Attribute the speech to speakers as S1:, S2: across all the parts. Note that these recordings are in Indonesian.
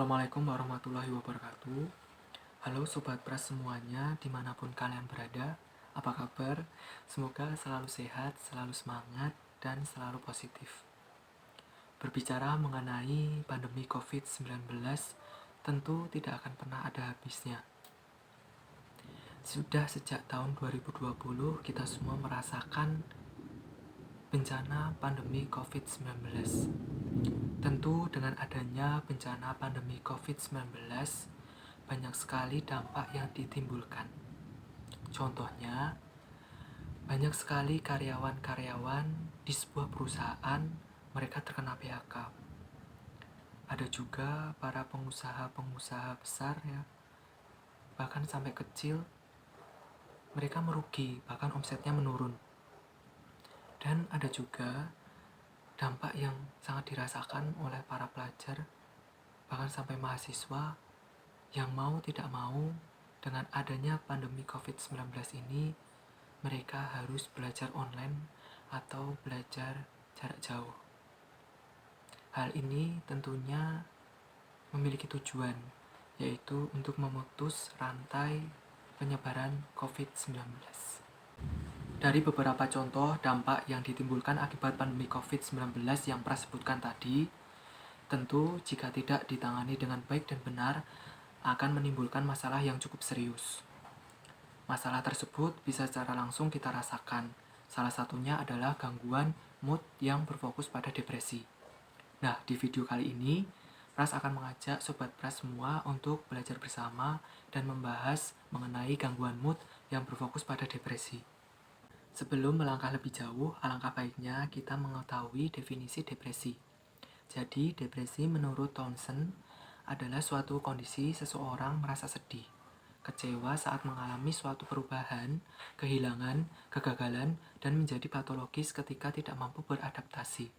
S1: Assalamualaikum warahmatullahi wabarakatuh. Halo Sobat Pras semuanya, dimanapun kalian berada. Apa kabar? Semoga selalu sehat, selalu semangat, dan selalu positif. Berbicara mengenai pandemi COVID-19, tentu tidak akan pernah ada habisnya. Sudah sejak tahun 2020, kita semua merasakan bencana pandemi COVID-19. Tentu dengan adanya bencana pandemi COVID-19, banyak sekali dampak yang ditimbulkan. Contohnya, banyak sekali karyawan-karyawan di sebuah perusahaan mereka terkena PHK. Ada juga para pengusaha-pengusaha besar ya, bahkan sampai kecil, mereka merugi, bahkan omsetnya menurun. Dan ada juga dampak yang sangat dirasakan oleh para pelajar, bahkan sampai mahasiswa yang mau tidak mau dengan adanya pandemi COVID-19 ini, mereka harus belajar online atau belajar jarak jauh. Hal ini tentunya memiliki tujuan, yaitu untuk memutus rantai penyebaran COVID-19. Dari beberapa contoh dampak yang ditimbulkan akibat pandemi COVID-19 yang Pras sebutkan tadi, tentu jika tidak ditangani dengan baik dan benar, akan menimbulkan masalah yang cukup serius. Masalah tersebut bisa secara langsung kita rasakan. Salah satunya adalah gangguan mood yang berfokus pada depresi. Nah, di video kali ini, Pras akan mengajak Sobat Pras semua untuk belajar bersama dan membahas mengenai gangguan mood yang berfokus pada depresi. Sebelum melangkah lebih jauh, alangkah baiknya kita mengetahui definisi depresi. Jadi, depresi menurut Townsend adalah suatu kondisi seseorang merasa sedih, kecewa saat mengalami suatu perubahan, kehilangan, kegagalan, dan menjadi patologis ketika tidak mampu beradaptasi.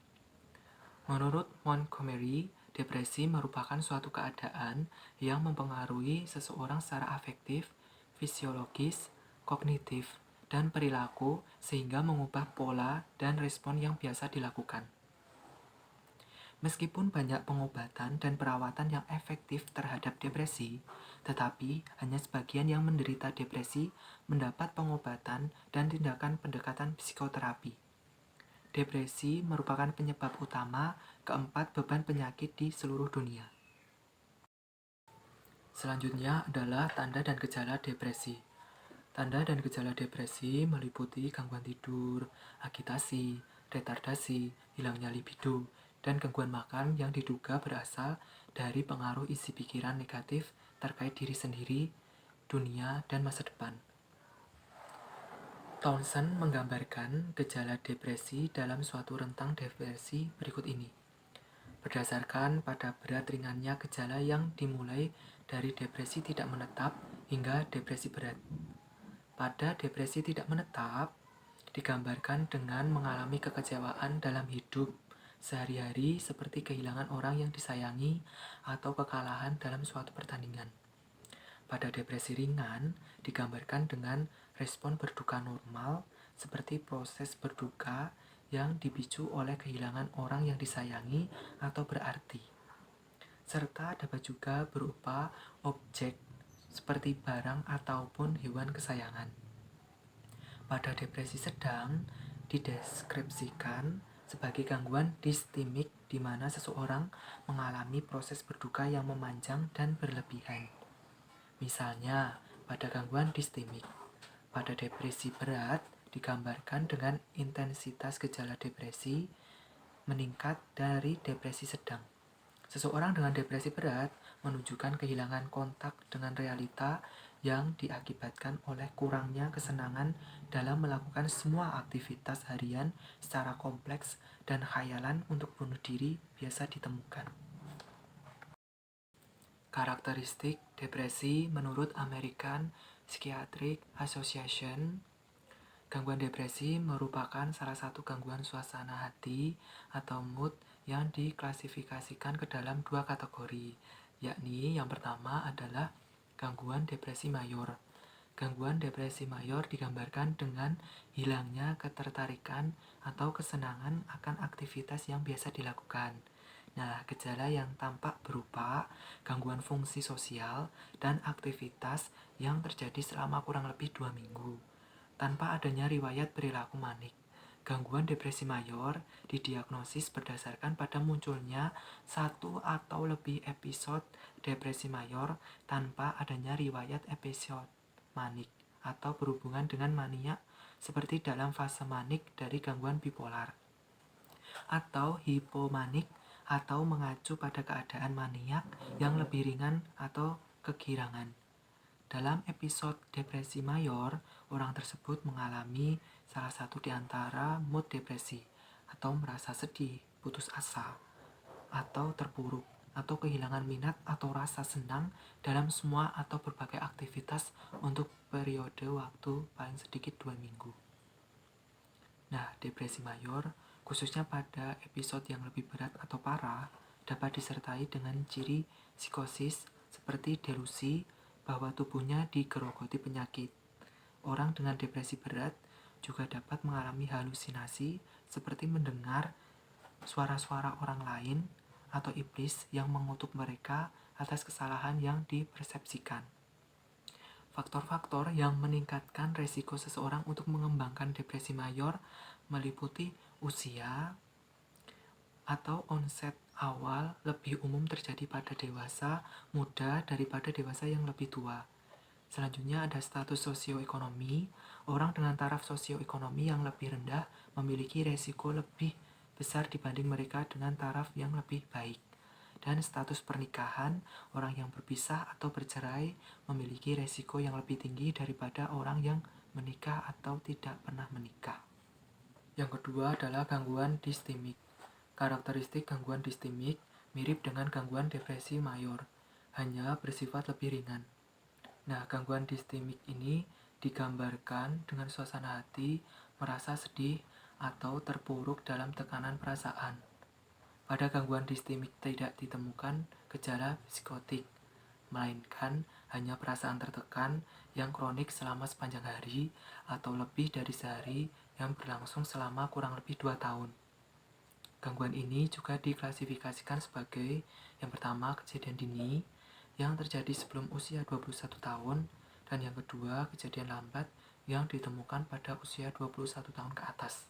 S1: Menurut Montgomery, depresi merupakan suatu keadaan yang mempengaruhi seseorang secara afektif, fisiologis, kognitif, dan perilaku sehingga mengubah pola dan respon yang biasa dilakukan. Meskipun banyak pengobatan dan perawatan yang efektif terhadap depresi, tetapi hanya sebagian yang menderita depresi mendapat pengobatan dan tindakan pendekatan psikoterapi. Depresi merupakan penyebab utama keempat beban penyakit di seluruh dunia. Selanjutnya adalah tanda dan gejala depresi. Tanda dan gejala depresi meliputi gangguan tidur, agitasi, retardasi, hilangnya libido, dan gangguan makan yang diduga berasal dari pengaruh isi pikiran negatif terkait diri sendiri, dunia, dan masa depan. Townsend menggambarkan gejala depresi dalam suatu rentang depresi berikut ini. Berdasarkan pada berat ringannya gejala yang dimulai dari depresi tidak menetap hingga depresi berat. Pada depresi tidak menetap, digambarkan dengan mengalami kekecewaan dalam hidup sehari-hari seperti kehilangan orang yang disayangi atau kekalahan dalam suatu pertandingan. Pada depresi ringan, digambarkan dengan respon berduka normal seperti proses berduka yang dipicu oleh kehilangan orang yang disayangi atau berarti. Serta dapat juga berupa objek seperti barang ataupun hewan kesayangan. Pada depresi sedang, dideskripsikan sebagai gangguan distimik di mana seseorang mengalami proses berduka yang memanjang dan berlebihan. Misalnya, pada gangguan distimik, pada depresi berat digambarkan dengan intensitas gejala depresi meningkat dari depresi sedang. Seseorang dengan depresi berat menunjukkan kehilangan kontak dengan realita yang diakibatkan oleh kurangnya kesenangan dalam melakukan semua aktivitas harian secara kompleks dan khayalan untuk bunuh diri biasa ditemukan. Karakteristik depresi menurut American Psychiatric Association. Gangguan depresi merupakan salah satu gangguan suasana hati atau mood yang diklasifikasikan ke dalam dua kategori, yakni yang pertama adalah gangguan depresi mayor. Gangguan depresi mayor digambarkan dengan hilangnya ketertarikan atau kesenangan akan aktivitas yang biasa dilakukan. Nah, gejala yang tampak berupa gangguan fungsi sosial dan aktivitas yang terjadi selama kurang lebih 2 minggu, tanpa adanya riwayat perilaku manik. Gangguan depresi mayor didiagnosis berdasarkan pada munculnya satu atau lebih episode depresi mayor tanpa adanya riwayat episode manik atau berhubungan dengan mania seperti dalam fase manik dari gangguan bipolar atau hipomanik atau mengacu pada keadaan maniak yang lebih ringan atau kegirangan. Dalam episode depresi mayor, orang tersebut mengalami salah satu di antara mood depresi atau merasa sedih, putus asa, atau terpuruk, atau kehilangan minat atau rasa senang dalam semua atau berbagai aktivitas untuk periode waktu paling sedikit 2 minggu. Nah, depresi mayor, khususnya pada episode yang lebih berat atau parah, dapat disertai dengan ciri psikosis seperti delusi bahwa tubuhnya digerogoti penyakit. Orang dengan depresi berat juga dapat mengalami halusinasi seperti mendengar suara-suara orang lain atau iblis yang mengutuk mereka atas kesalahan yang dipersepsikan. Faktor-faktor yang meningkatkan resiko seseorang untuk mengembangkan depresi mayor meliputi usia atau onset awal lebih umum terjadi pada dewasa muda daripada dewasa yang lebih tua. Selanjutnya ada status sosioekonomi. Orang dengan taraf sosioekonomi yang lebih rendah memiliki resiko lebih besar dibanding mereka dengan taraf yang lebih baik. Dan status pernikahan, orang yang berpisah atau bercerai memiliki resiko yang lebih tinggi daripada orang yang menikah atau tidak pernah menikah. Yang kedua adalah gangguan distimik. Karakteristik gangguan distimik mirip dengan gangguan depresi mayor, hanya bersifat lebih ringan. Nah, gangguan distimik ini digambarkan dengan suasana hati merasa sedih atau terpuruk dalam tekanan perasaan. Pada gangguan distimik tidak ditemukan gejala psikotik, melainkan hanya perasaan tertekan yang kronik selama sepanjang hari atau lebih dari sehari yang berlangsung selama kurang lebih 2 tahun. Gangguan ini juga diklasifikasikan sebagai yang pertama kejadian dini yang terjadi sebelum usia 21 tahun dan yang kedua kejadian lambat yang ditemukan pada usia 21 tahun ke atas.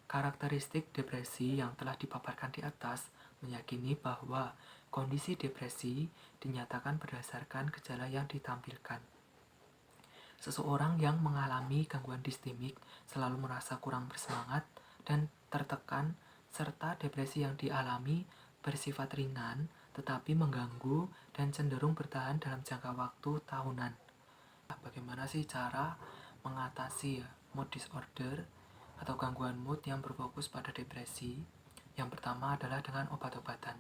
S1: Karakteristik depresi yang telah dipaparkan di atas meyakini bahwa kondisi depresi dinyatakan berdasarkan gejala yang ditampilkan. Seseorang yang mengalami gangguan distimik selalu merasa kurang bersemangat dan tertekan, serta depresi yang dialami bersifat ringan tetapi mengganggu dan cenderung bertahan dalam jangka waktu tahunan. Bagaimana sih cara mengatasi mood disorder atau gangguan mood yang berfokus pada depresi? Yang pertama adalah dengan obat-obatan.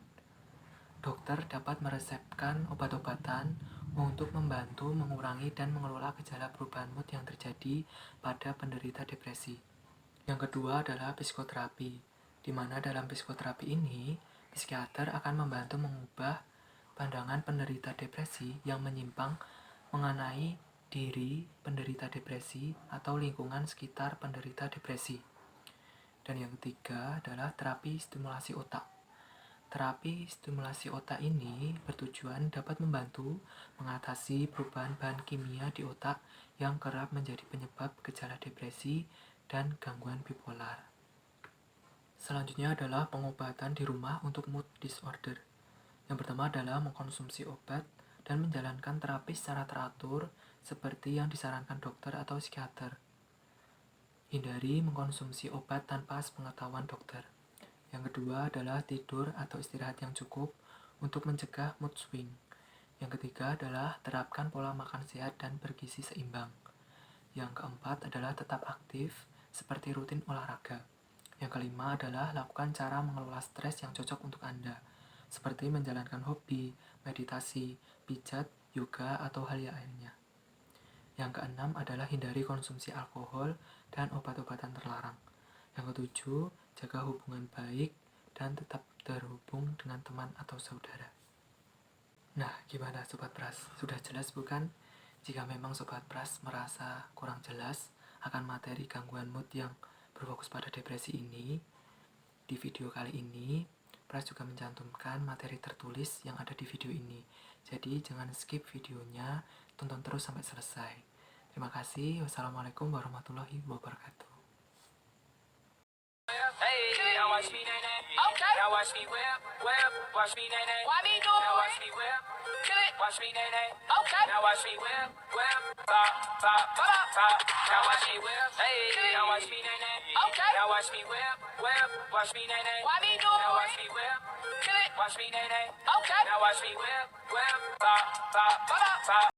S1: Dokter dapat meresepkan obat-obatan untuk membantu mengurangi dan mengelola gejala perubahan mood yang terjadi pada penderita depresi. Yang kedua adalah psikoterapi, di mana dalam psikoterapi ini, psikiater akan membantu mengubah pandangan penderita depresi yang menyimpang mengenai diri penderita depresi atau lingkungan sekitar penderita depresi. Dan yang ketiga adalah terapi stimulasi otak. Terapi stimulasi otak ini bertujuan dapat membantu mengatasi perubahan bahan kimia di otak yang kerap menjadi penyebab gejala depresi dan gangguan bipolar. Selanjutnya adalah pengobatan di rumah untuk mood disorder. Yang pertama adalah mengkonsumsi obat dan menjalankan terapi secara teratur seperti yang disarankan dokter atau psikiater. Hindari mengkonsumsi obat tanpa sepengetahuan dokter. Yang kedua adalah tidur atau istirahat yang cukup untuk mencegah mood swing. Yang ketiga adalah terapkan pola makan sehat dan bergizi seimbang. Yang keempat adalah tetap aktif seperti rutin olahraga. Yang kelima adalah lakukan cara mengelola stres yang cocok untuk Anda, seperti menjalankan hobi, meditasi, pijat, yoga, atau hal lainnya. Yang keenam adalah hindari konsumsi alkohol dan obat-obatan terlarang. Yang ketujuh, jaga hubungan baik dan tetap terhubung dengan teman atau saudara. Nah, gimana Sobat Pras? Sudah jelas bukan? Jika memang Sobat Pras merasa kurang jelas akan materi gangguan mood yang berfokus pada depresi ini, di video kali ini Pras juga mencantumkan materi tertulis yang ada di video ini. Jadi jangan skip videonya, tonton terus sampai selesai. Terima kasih. Wassalamualaikum warahmatullahi wabarakatuh.
S2: Hey, now watch me, nay, nay. Okay. Now watch me whip, whip. Watch me, nay, nay. Why me do it? Now watch me whip. Kill it. Watch me, nay, nay. Okay. Now watch me whip, whip. Pop, pop, pop, pop. Now watch me whip. Hey, now watch me, nay, nay. Okay. Now watch me whip, whip. Watch me, nay, nay. Why me do it? Now watch me whip. Kill it. Watch me, nay, nay. Okay. Now watch me whip, whip. Pop, pop, pop, pop.